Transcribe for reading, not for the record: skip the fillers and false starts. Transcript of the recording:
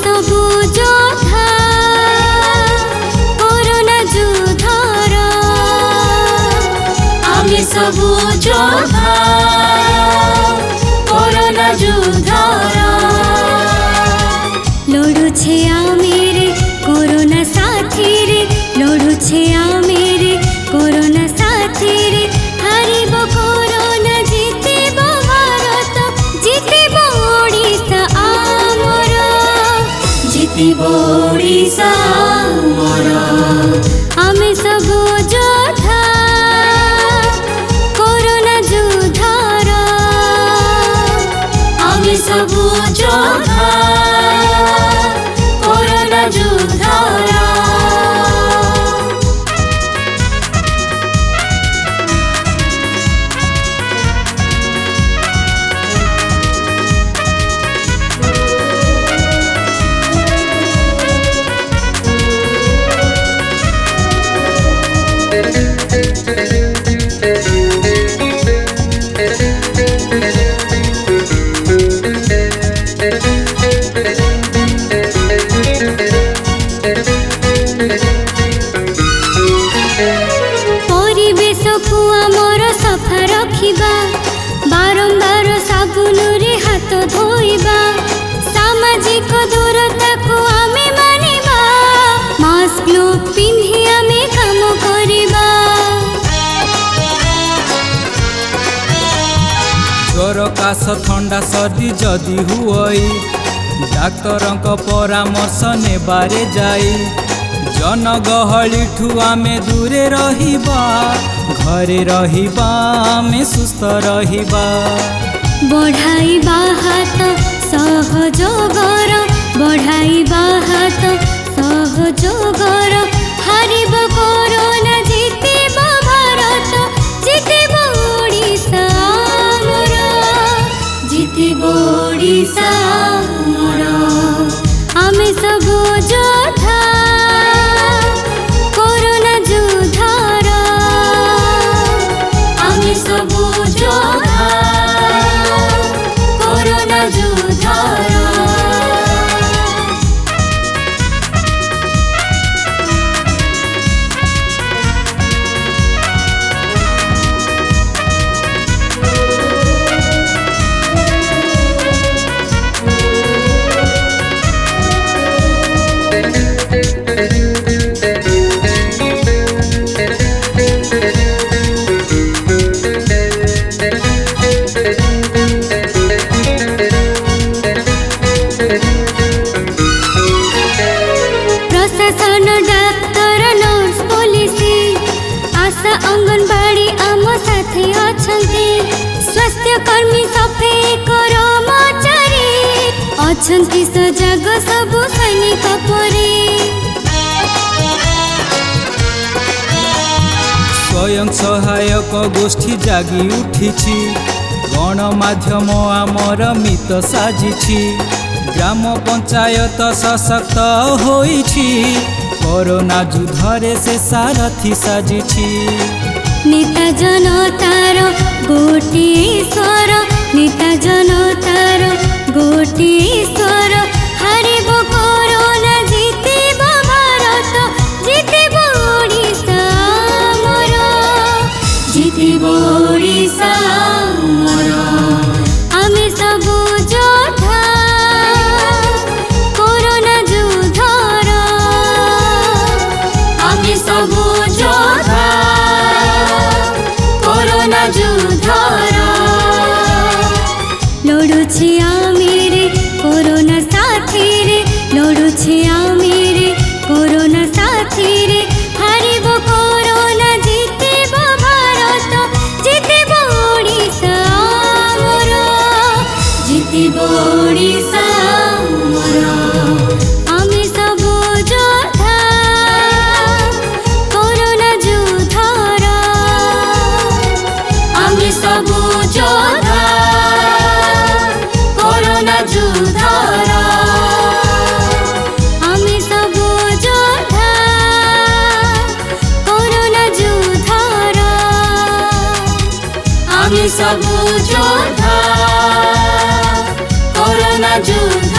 सबु योद्धा कोरोना युद्धर आमे सबु योद्धा कोरोना युद्धर लड़ुछे आमेरे कोरोना साथी रे लड़ुछे आमेरे कोरोना साथी रे हारिब कोरोना जितिब भारत जितिब ओडिशा आमर जितिब ओडिशा आमर आमे सबु योद्धा कोरोना युद्धर आमे सबु योद्धा कोरोना युद्धर सफा रखिबा बारंबार साबुन रे हाथ धोइबा सामाजिक दूरता को आमे मानिबा मास्क ग्लोव पिन्हि आमे काम करिबा ज्वर काश ठंडा सर्दी जदि हुई डाक्तरक परामर्श नेबारे जाई जनगहली ठू आमे दूरे रहिबा घरे रहिबा आमे सुस्थ रहिबा बढ़ाइबा हाथ सहयोगर बढ़ाइबा हाथ सहयोगर हारिब कोरोना जितिब भारत जितिब ओडिशा आमर जितिब ओडिशा आमर आमे सबु योद्धा कोरोना युद्धर आमे सबु योद्धा कोरोना युद्धर प्रशासन डाक्तर नर्स पुलिस आशा अंगनबाड़ी आम साथी अछंती स्वास्थ्य कर्मी सफाई कर्मचारी अछंती सजग सबु सैनिक परी स्वयं सहायक गोष्ठी जागी उठिछि गणमाध्यम आमर मित साजिछि ग्राम पंचायत सशक्त होइछि कोरोना युद्धरे से सारथी साजिछि नेता जनतार गोटिए स्वर नेता जनतार गोटिए स्वर हारिब कोरोना जितिब भारत जितिब ओडिशा आमर जितिब ओडिशा आमर आमे सबु योद्धा कोरोना युद्धर आमे सबु योद्धा कोरोना युद्धर लड़ुछे आमेरे कोरोना साथी रे लड़ुछे आमेरे कोरोना साथी रे हारिब कोरोना जितिब भारत जितिब ओडिशा आमर जितिब ओडिशा आमर आमे सबु योद्धा कोरोना युद्धर आमे सबु योद्धा कोरोना युद्धर आमे सबु योद्धा कोरोना युद्धर आमे सबु योद्धा कोरोना युद्धर।